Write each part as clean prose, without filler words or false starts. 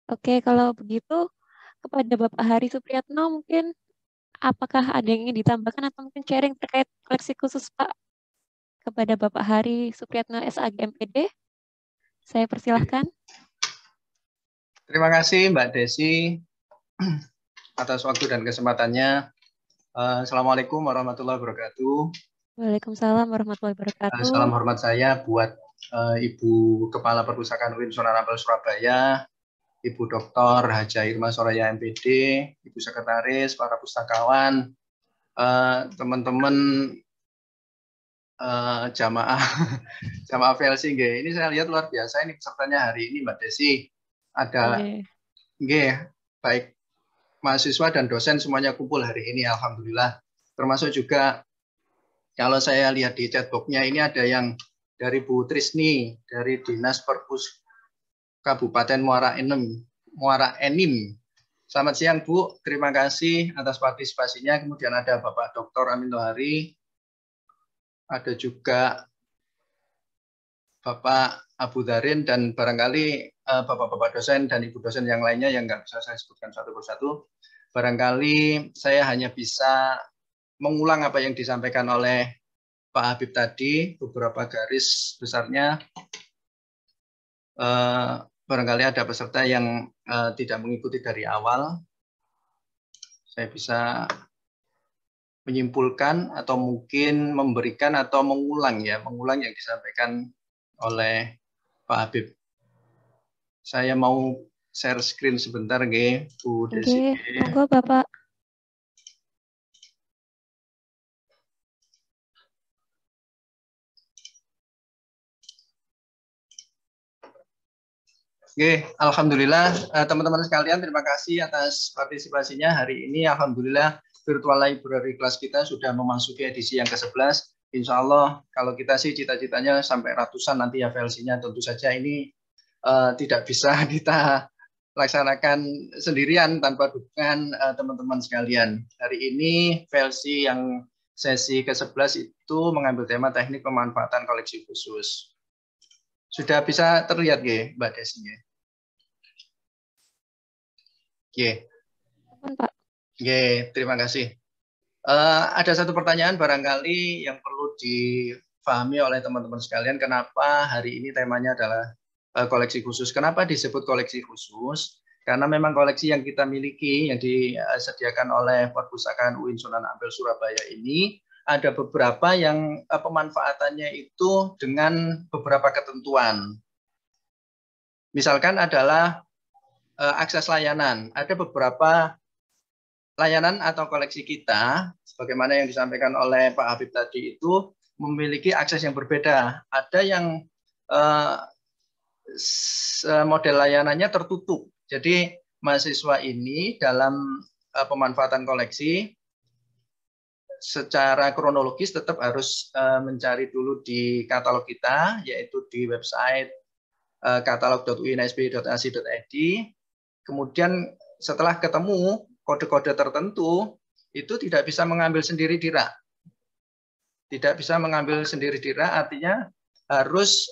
Oke, kalau begitu kepada Bapak Hari Supriyatno mungkin apakah ada yang ingin ditambahkan atau mungkin sharing terkait koleksi khusus Pak kepada Bapak Hari Supriyatno SAG MPD? Saya persilahkan. Terima kasih Mbak Desi atas waktu dan kesempatannya. Assalamualaikum warahmatullahi wabarakatuh. Waalaikumsalam warahmatullahi wabarakatuh. Salam hormat saya buat Ibu Kepala Perpustakaan UIN Sunan Ampel Surabaya, Ibu Dr. Haja Irma Soraya MPD, Ibu Sekretaris, para pustakawan, teman-teman jamaah jamaah VLC. Ini saya lihat luar biasa ini pesertanya hari ini Mbak Desi. Ada baik mahasiswa dan dosen semuanya kumpul hari ini, alhamdulillah. Termasuk juga kalau saya lihat di chatbox-nya ini ada yang dari Bu Trisni dari Dinas Perpus Kabupaten Muara Enim. Selamat siang Bu, terima kasih atas partisipasinya. Kemudian ada Bapak Dr. Amin Tohari, ada juga Bapak Abu Darin, dan barangkali Bapak-Bapak dosen dan Ibu dosen yang lainnya yang nggak bisa saya sebutkan satu persatu. Barangkali saya hanya bisa mengulang apa yang disampaikan oleh Pak Habib tadi, beberapa garis besarnya. Barangkali ada peserta yang tidak mengikuti dari awal. Saya bisa menyimpulkan atau mungkin memberikan atau mengulang yang disampaikan oleh Pak Habib. Saya mau share screen sebentar, Bu Desi. Monggo Bapak. Alhamdulillah teman-teman sekalian, terima kasih atas partisipasinya hari ini. Alhamdulillah virtual library class kita sudah memasuki edisi yang ke-11. Insya Allah kalau kita sih cita-citanya sampai ratusan nanti ya VLC-nya. Tentu saja ini tidak bisa kita laksanakan sendirian tanpa dukungan teman-teman sekalian. Hari ini VLC yang sesi ke-11 itu mengambil tema teknik pemanfaatan koleksi khusus. Sudah bisa terlihat Mbak Desi? Terima kasih. Ada satu pertanyaan barangkali yang perlu difahami oleh teman-teman sekalian. Kenapa hari ini temanya adalah koleksi khusus? Kenapa disebut koleksi khusus? Karena memang koleksi yang kita miliki, yang disediakan oleh Perpustakaan UIN Sunan Ampel Surabaya ini, ada beberapa yang pemanfaatannya itu dengan beberapa ketentuan. Misalkan adalah akses layanan. Ada beberapa layanan atau koleksi kita, sebagaimana yang disampaikan oleh Pak Habib tadi, itu memiliki akses yang berbeda. Ada yang model layanannya tertutup. Jadi mahasiswa ini dalam pemanfaatan koleksi secara kronologis tetap harus mencari dulu di katalog kita, yaitu di website katalog.uinsb.ac.id. Kemudian setelah ketemu kode-kode tertentu, itu tidak bisa mengambil sendiri di rak. Tidak bisa mengambil sendiri di rak, artinya harus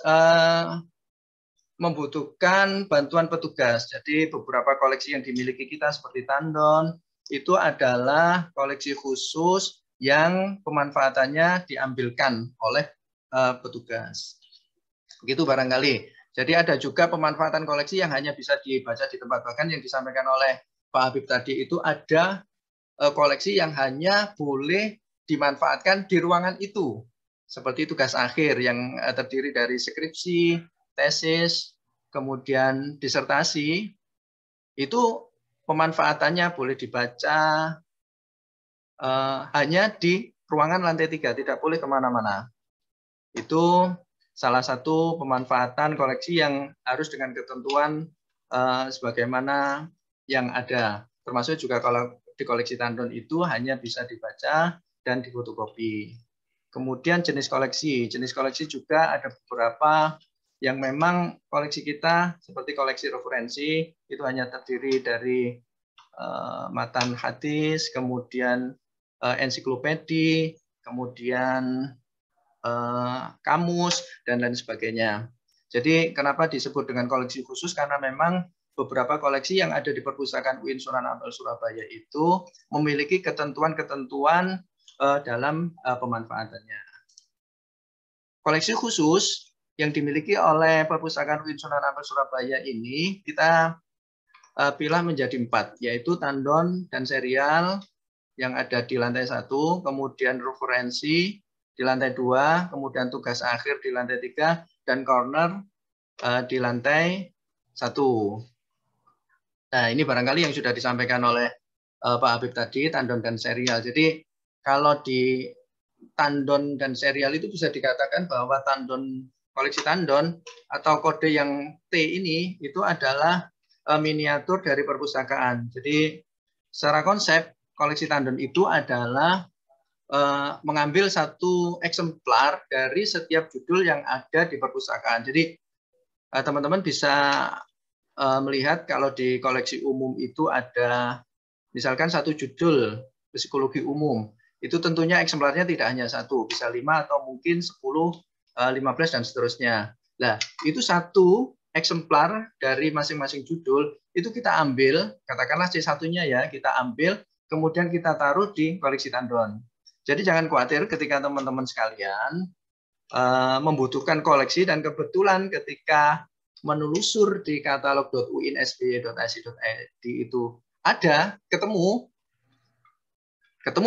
membutuhkan bantuan petugas. Jadi beberapa koleksi yang dimiliki kita seperti tandon, itu adalah koleksi khusus yang pemanfaatannya diambilkan oleh petugas. Begitu barangkali. Jadi ada juga pemanfaatan koleksi yang hanya bisa dibaca di tempat, bahkan yang disampaikan oleh Pak Habib tadi itu ada koleksi yang hanya boleh dimanfaatkan di ruangan itu. Seperti tugas akhir yang terdiri dari skripsi, tesis, kemudian disertasi, itu pemanfaatannya boleh dibaca hanya di ruangan lantai 3, tidak boleh kemana-mana. Itu salah satu pemanfaatan koleksi yang harus dengan ketentuan sebagaimana yang ada. Termasuk juga kalau di koleksi tandon itu hanya bisa dibaca dan difotokopi. Kemudian jenis koleksi. Jenis koleksi juga ada beberapa yang memang koleksi kita seperti koleksi referensi itu hanya terdiri dari matan hadis, kemudian ensiklopedi, kemudian kamus, dan lain sebagainya. Jadi kenapa disebut dengan koleksi khusus? Karena memang beberapa koleksi yang ada di Perpustakaan UIN Sunan Ampel Surabaya itu memiliki ketentuan-ketentuan dalam pemanfaatannya. Koleksi khusus yang dimiliki oleh Perpustakaan UIN Sunan Ampel Surabaya ini kita pilah menjadi 4, yaitu tandon dan serial yang ada di lantai 1, kemudian referensi di lantai 2, kemudian tugas akhir di lantai 3, dan corner di lantai 1. Nah, ini barangkali yang sudah disampaikan oleh Pak Habib tadi, tandon dan serial. Jadi kalau di tandon dan serial itu bisa dikatakan bahwa tandon, koleksi tandon atau kode yang T ini itu adalah miniatur dari perpustakaan. Jadi secara konsep koleksi tandon itu adalah mengambil satu eksemplar dari setiap judul yang ada di perpustakaan. Jadi teman-teman bisa melihat kalau di koleksi umum itu ada misalkan satu judul psikologi umum, itu tentunya eksemplarnya tidak hanya 1, bisa 5 atau mungkin 10, 15 dan seterusnya. Nah, itu satu eksemplar dari masing-masing judul itu kita ambil, katakanlah C1-nya ya, kita ambil, kemudian kita taruh di koleksi tandon. Jadi jangan khawatir ketika teman-teman sekalian membutuhkan koleksi dan kebetulan ketika menelusur di katalog.uinsby.ac.id itu ada, ketemu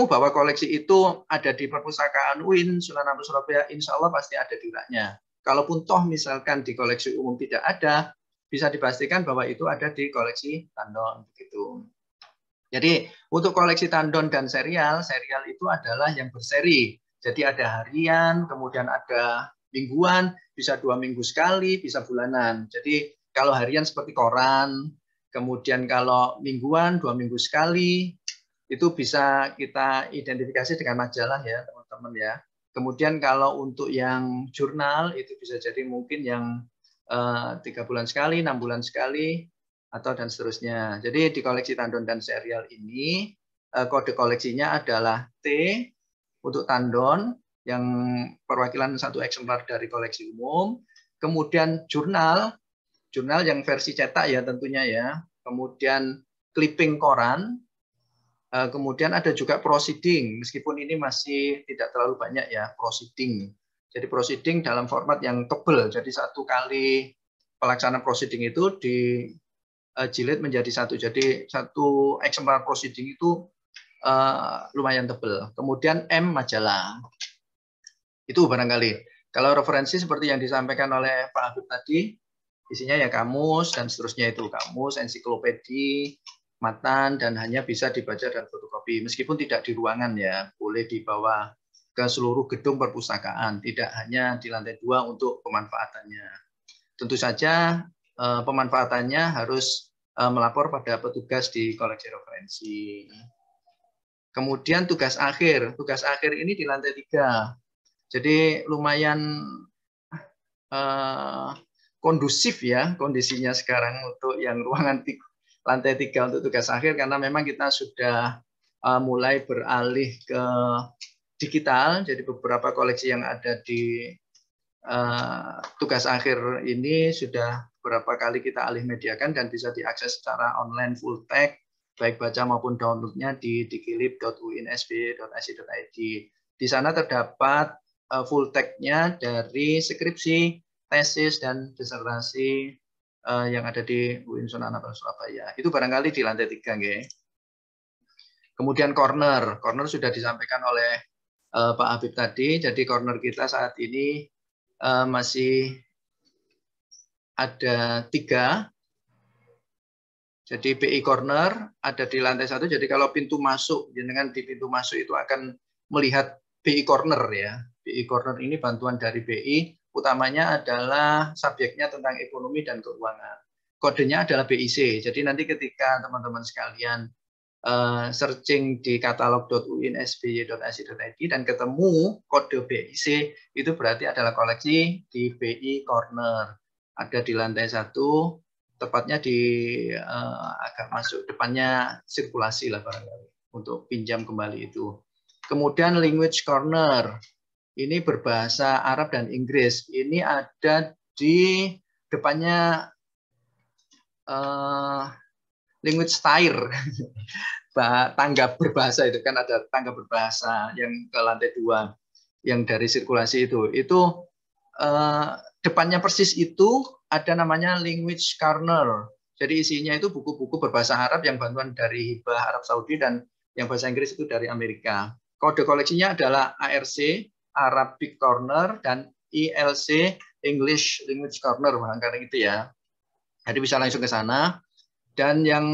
bahwa koleksi itu ada di Perpustakaan UIN Sunan Ampel Surabaya, insya Allah pasti ada diuraknya. Kalaupun toh misalkan di koleksi umum tidak ada, bisa dipastikan bahwa itu ada di koleksi tandon. Begitu. Jadi untuk koleksi tandon dan serial itu adalah yang berseri. Jadi ada harian, kemudian ada mingguan, bisa 2 minggu sekali, bisa bulanan. Jadi kalau harian seperti koran, kemudian kalau mingguan 2 minggu sekali, itu bisa kita identifikasi dengan majalah ya teman-teman ya. Kemudian kalau untuk yang jurnal itu bisa jadi mungkin yang 3 bulan sekali, 6 bulan sekali, atau dan seterusnya. Jadi di koleksi tandon dan serial ini kode koleksinya adalah T untuk tandon yang perwakilan satu eksemplar dari koleksi umum, kemudian jurnal yang versi cetak ya tentunya ya, kemudian clipping koran, kemudian ada juga proceeding, meskipun ini masih tidak terlalu banyak ya proceeding. Jadi proceeding dalam format yang tebal, jadi satu kali pelaksanaan proceeding itu dijilid menjadi 1, jadi satu eksemplar proceeding itu lumayan tebal. Kemudian M majalah. Itu barangkali. Kalau referensi seperti yang disampaikan oleh Pak Habib tadi, isinya ya kamus dan seterusnya itu. Kamus, ensiklopedi, matan, dan hanya bisa dibaca dan fotokopi. Meskipun tidak di ruangan ya, boleh dibawa ke seluruh gedung perpustakaan, tidak hanya di lantai 2 untuk pemanfaatannya. Tentu saja pemanfaatannya harus melapor pada petugas di koleksi referensi. Kemudian tugas akhir ini di lantai 3. Jadi lumayan kondusif ya kondisinya sekarang untuk yang ruangan lantai 3 untuk tugas akhir, karena memang kita sudah mulai beralih ke digital. Jadi beberapa koleksi yang ada di tugas akhir ini sudah beberapa kali kita alih mediakan dan bisa diakses secara online full text, baik baca maupun downloadnya di dikilip.uinsby.ac.id. Di sana terdapat full text-nya dari skripsi, tesis, dan disertasi yang ada di UIN Sunan Ampel Surabaya. Itu barangkali di lantai 3. Nggih. Kemudian corner sudah disampaikan oleh Pak Habib tadi. Jadi corner kita saat ini masih ada 3. Jadi BI corner ada di lantai 1. Jadi kalau pintu masuk, dengan di pintu masuk itu akan melihat BI corner ya. BI corner ini bantuan dari BI, utamanya adalah subjeknya tentang ekonomi dan keuangan. Kodenya adalah BIC. Jadi nanti ketika teman-teman sekalian searching di katalog.uinsby.ac.id dan ketemu kode BIC, itu berarti adalah koleksi di BI corner. Ada di lantai 1. Tepatnya di agak masuk depannya sirkulasi lah barangkali untuk pinjam kembali itu. Kemudian language corner ini berbahasa Arab dan Inggris. Ini ada di depannya language tier, tangga berbahasa itu kan ada tangga berbahasa yang ke lantai 2 yang dari sirkulasi itu depannya persis itu ada namanya language corner. Jadi isinya itu buku-buku berbahasa Arab yang bantuan dari Hibah Arab Saudi dan yang bahasa Inggris itu dari Amerika. Kode koleksinya adalah ARC Arabic Corner dan ILC English Language Corner, barangkali itu ya. Jadi bisa langsung ke sana. Dan yang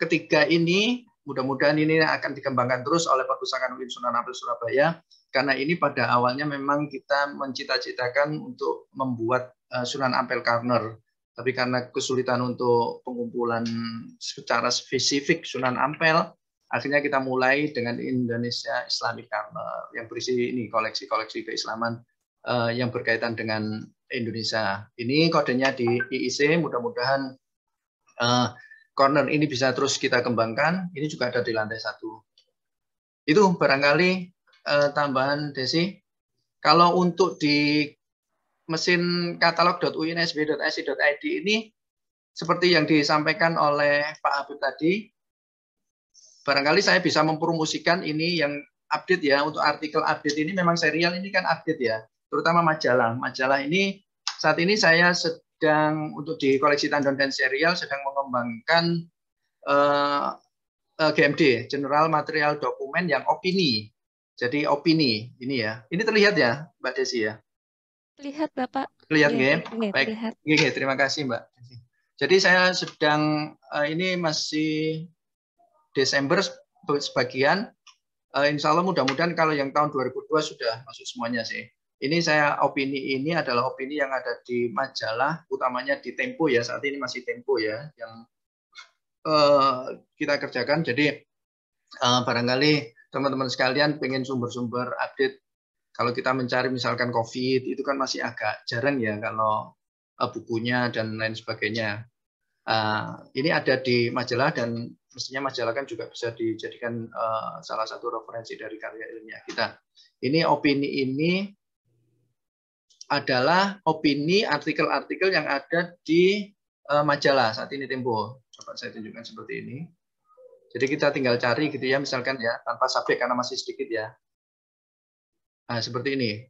ketiga ini, mudah-mudahan ini akan dikembangkan terus oleh Perpustakaan UIN Sunan Ampel Surabaya, karena ini pada awalnya memang kita mencita-citakan untuk membuat Sunan Ampel Corner. Tapi karena kesulitan untuk pengumpulan secara spesifik Sunan Ampel, akhirnya kita mulai dengan Indonesia Islamic Corner yang berisi ini koleksi-koleksi keislaman yang berkaitan dengan Indonesia. Ini kodenya di IIC, mudah-mudahan corner ini bisa terus kita kembangkan. Ini juga ada di lantai 1. Itu barangkali tambahan Desi. Kalau untuk di mesin katalog.uinsb.ac.id ini seperti yang disampaikan oleh Pak Habib tadi, barangkali saya bisa mempromosikan ini yang update ya. Untuk artikel update ini memang serial ini kan update ya, terutama majalah. Majalah ini saat ini saya sedang untuk di koleksi Tandon dan serial sedang mengembangkan GMD, General Material Dokumen yang opini. Jadi opini ini ya. Ini terlihat ya, Mbak Desi ya? Lihat Bapak. Lihat ya, nggih? Baik. Nggih, terima kasih Mbak. Jadi saya sedang ini masih Desember sebagian. Insya Allah mudah-mudahan kalau yang tahun 2002 sudah masuk semuanya sih. Ini saya opini ini adalah opini yang ada di majalah, utamanya di Tempo ya. Saat ini masih Tempo ya yang kita kerjakan. Jadi barangkali teman-teman sekalian pengen sumber-sumber update. Kalau kita mencari misalkan COVID, itu kan masih agak jarang ya kalau bukunya dan lain sebagainya. Ini ada di majalah dan mestinya majalah kan juga bisa dijadikan salah satu referensi dari karya ilmiah kita. Ini opini ini adalah opini artikel-artikel yang ada di majalah saat ini Tempo. Coba saya tunjukkan seperti ini. Jadi kita tinggal cari gitu ya, misalkan ya, tanpa subjek karena masih sedikit ya. Nah, seperti ini.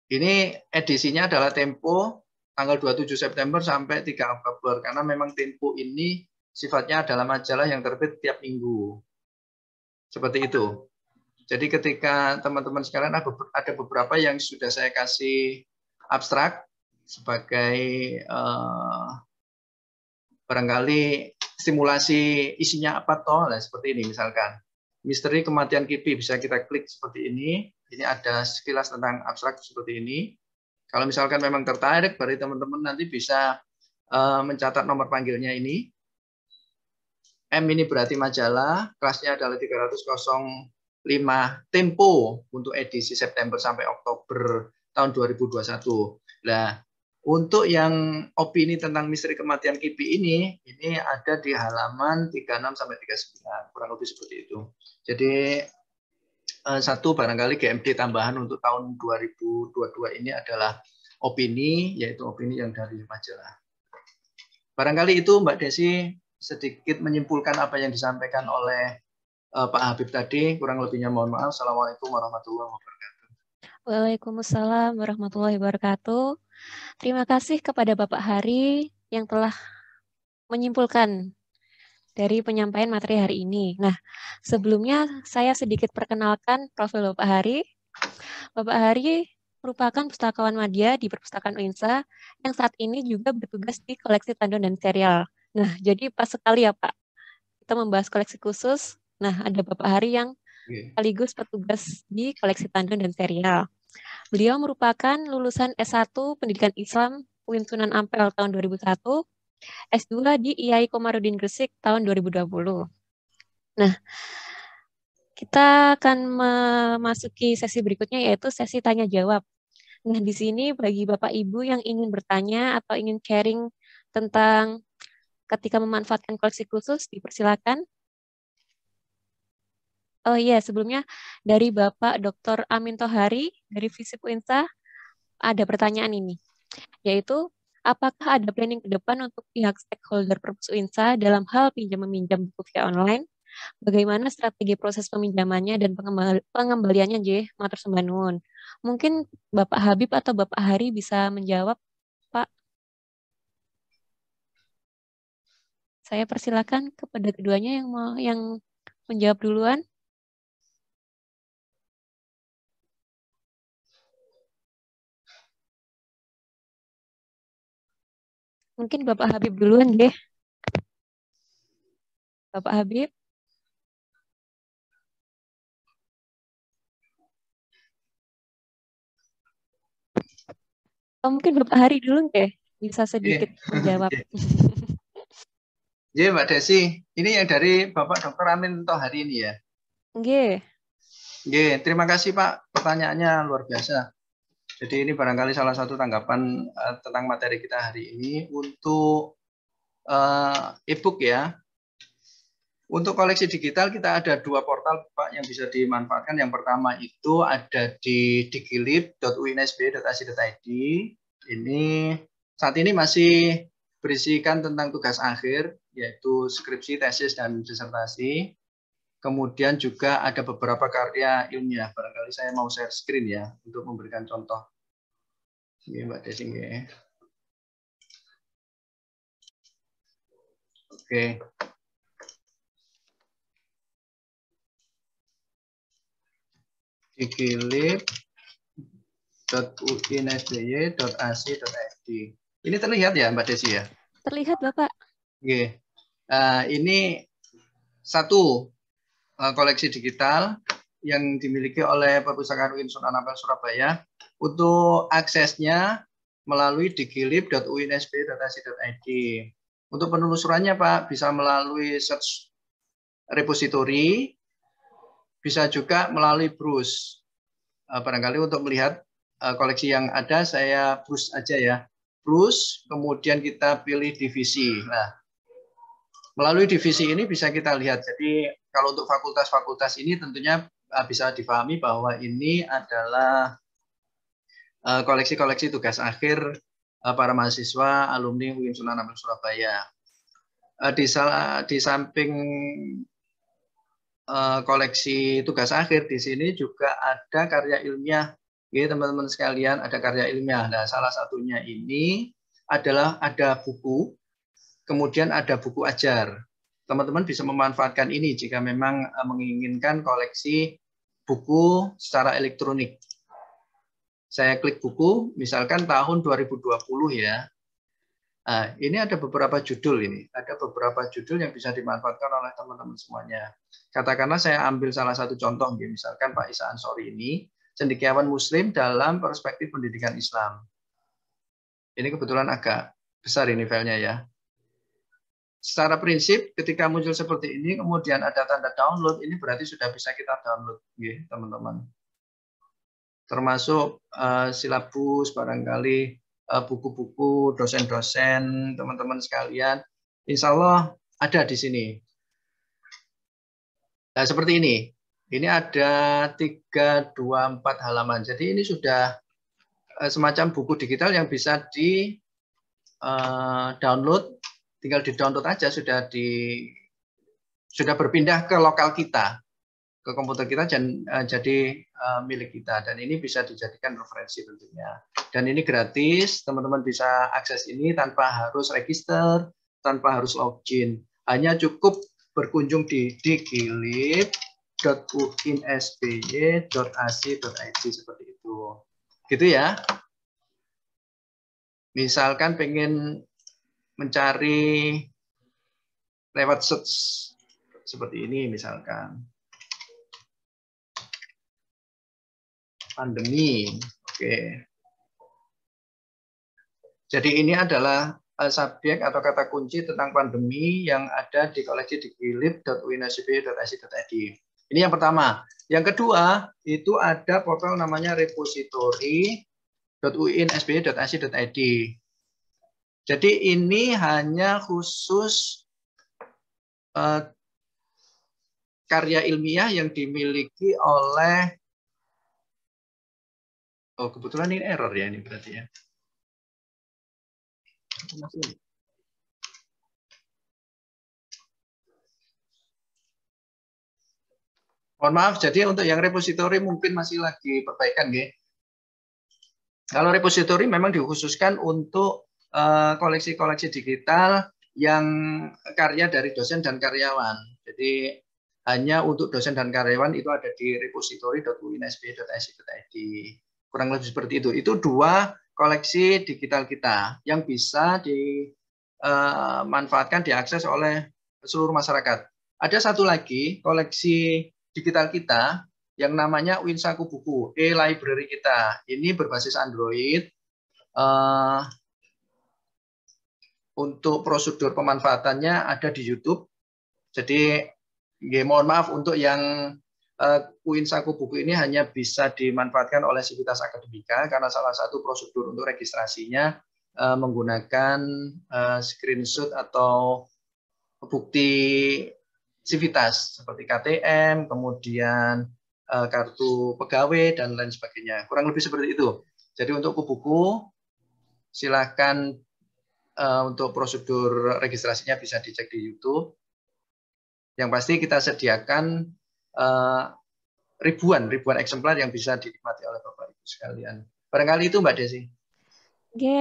Ini edisinya adalah Tempo tanggal 27 September sampai 3 Oktober karena memang Tempo ini sifatnya adalah majalah yang terbit tiap minggu. Seperti itu. Jadi ketika teman-teman sekalian ada beberapa yang sudah saya kasih abstrak sebagai barangkali simulasi isinya apa toh, nah, seperti ini misalkan. Misteri kematian Kipi bisa kita klik seperti ini. Ini ada sekilas tentang abstrak seperti ini. Kalau misalkan memang tertarik, berarti teman-teman nanti bisa mencatat nomor panggilnya ini. M ini berarti majalah, kelasnya adalah 305 Tempo untuk edisi September sampai Oktober tahun 2021. Nah, untuk yang opini tentang misteri kematian Kipi ini ada di halaman 36 sampai 39, kurang lebih seperti itu. Jadi satu barangkali GMD tambahan untuk tahun 2022 ini adalah opini, yaitu opini yang dari majalah. Barangkali itu Mbak Desi sedikit menyimpulkan apa yang disampaikan oleh Pak Habib tadi, kurang lebihnya mohon maaf. Assalamualaikum warahmatullahi wabarakatuh. Waalaikumsalam warahmatullahi wabarakatuh. Terima kasih kepada Bapak Hari yang telah menyimpulkan dari penyampaian materi hari ini. Nah, sebelumnya saya sedikit perkenalkan profil Bapak Hari. Bapak Hari merupakan pustakawan madya di Perpustakaan UINSA yang saat ini juga bertugas di koleksi Tandon dan serial. Nah, jadi pas sekali ya Pak, kita membahas koleksi khusus. Nah, ada Bapak Hari yang sekaligus petugas di koleksi Tandon dan serial. Beliau merupakan lulusan S1 Pendidikan Islam UIN Sunan Ampel tahun 2001, S2 di IAI Komarudin Gresik tahun 2020. Nah, kita akan memasuki sesi berikutnya yaitu sesi tanya jawab. Nah, di sini bagi Bapak Ibu yang ingin bertanya atau ingin sharing tentang ketika memanfaatkan koleksi khusus, dipersilakan. Oh iya, sebelumnya dari Bapak Dr. Amin Tohari dari FISIP UINSA ada pertanyaan ini, yaitu apakah ada planning ke depan untuk pihak stakeholder Perpus Uinsa dalam hal pinjam-meminjam buku via online? Bagaimana strategi proses peminjamannya dan pengembaliannya, J? Matur sembah nuwun. Mungkin Bapak Habib atau Bapak Hari bisa menjawab, Pak. Saya persilakan kepada keduanya yang menjawab duluan. Mungkin Bapak Habib duluan, J. Bapak Habib. Oh, mungkin Bapak Hari dulu, J. Bisa sedikit menjawab. Jadi Mbak Desi, ini yang dari Bapak Dr. Amin Tohari ini ya? Oke. Terima kasih Pak, pertanyaannya luar biasa. Jadi ini barangkali salah satu tanggapan tentang materi kita hari ini untuk e-book ya. Untuk koleksi digital kita ada 2 portal Pak yang bisa dimanfaatkan. Yang pertama itu ada di digilib.uinsb.ac.id. Ini saat ini masih berisikan tentang tugas akhir, yaitu skripsi, tesis, dan disertasi. Kemudian juga ada beberapa karya ilmiah. Barangkali saya mau share screen ya, untuk memberikan contoh. Ini Mbak Desi. Oke. digilib.uinsby.ac.id. Ini terlihat ya Mbak Desi ya? Terlihat Bapak. Oke. Ini satu koleksi digital yang dimiliki oleh Perpustakaan UIN Sunan Ampel Surabaya. Untuk aksesnya melalui digilib.uinsb.ac.id. Untuk penelusurannya Pak bisa melalui search repository, bisa juga melalui browse. Barangkali untuk melihat koleksi yang ada saya browse aja ya. Browse, kemudian kita pilih divisi. Nah, melalui divisi ini bisa kita lihat. Jadi kalau untuk fakultas-fakultas ini tentunya bisa dipahami bahwa ini adalah koleksi-koleksi tugas akhir para mahasiswa alumni UIN Sunan Ampel Surabaya. Di samping koleksi tugas akhir di sini juga ada karya ilmiah. Ya, teman-teman sekalian, ada karya ilmiah. Nah, salah satunya ini adalah ada buku, kemudian ada buku ajar. Teman-teman bisa memanfaatkan ini jika memang menginginkan koleksi buku secara elektronik. Saya klik buku, misalkan tahun 2020 ya. Nah, ini ada beberapa judul ini. Ada beberapa judul yang bisa dimanfaatkan oleh teman-teman semuanya. Katakanlah saya ambil salah satu contoh, misalkan Pak Isa Ansori ini, cendekiawan Muslim dalam perspektif pendidikan Islam. Ini kebetulan agak besar ini filenya ya. Secara prinsip, ketika muncul seperti ini, kemudian ada tanda download, ini berarti sudah bisa kita download, teman-teman. Termasuk silabus, barangkali buku-buku, dosen-dosen, teman-teman sekalian, insya Allah ada di sini. Nah, seperti ini. Ini ada 324 halaman. Jadi ini sudah semacam buku digital yang bisa di download. Tinggal di-download aja sudah berpindah ke lokal kita, ke komputer kita dan jadi milik kita, dan ini bisa dijadikan referensi tentunya. Dan ini gratis, teman-teman bisa akses ini tanpa harus register, tanpa harus login. Hanya cukup berkunjung di digilib.uinsby.ac.id seperti itu. Gitu ya. Misalkan pengen mencari lewat search seperti ini misalkan. Pandemi. Oke. Jadi ini adalah subjek atau kata kunci tentang pandemi yang ada di koleksi digilib.uinsb.ac.id. Ini yang pertama. Yang kedua, itu ada portal namanya repository.uinsb.ac.id. Jadi ini hanya khusus karya ilmiah yang dimiliki oleh, oh kebetulan ini error ya ini berarti ya. Mohon maaf, jadi untuk yang repositori mungkin masih lagi perbaikan, nggih. Kalau repositori memang dikhususkan untuk koleksi-koleksi digital yang karya dari dosen dan karyawan. Jadi hanya untuk dosen dan karyawan itu ada di repository.uinsb.ac.id. Kurang lebih seperti itu. Itu 2 koleksi digital kita yang bisa dimanfaatkan, diakses oleh seluruh masyarakat. Ada satu lagi koleksi digital kita yang namanya Winsaku Buku, e-library kita. Ini berbasis Android. Untuk prosedur pemanfaatannya ada di YouTube. Jadi, mohon maaf untuk yang Winsaku Buku ini hanya bisa dimanfaatkan oleh Sivitas Akademika karena salah satu prosedur untuk registrasinya menggunakan screenshot atau bukti Sivitas seperti KTM, kemudian kartu pegawai dan lain sebagainya. Kurang lebih seperti itu. Jadi untuk buku silakan untuk prosedur registrasinya bisa dicek di YouTube. Yang pasti kita sediakan ribuan eksemplar yang bisa dinikmati oleh Bapak Ibu sekalian. Barangkali itu Mbak Desi. Oke,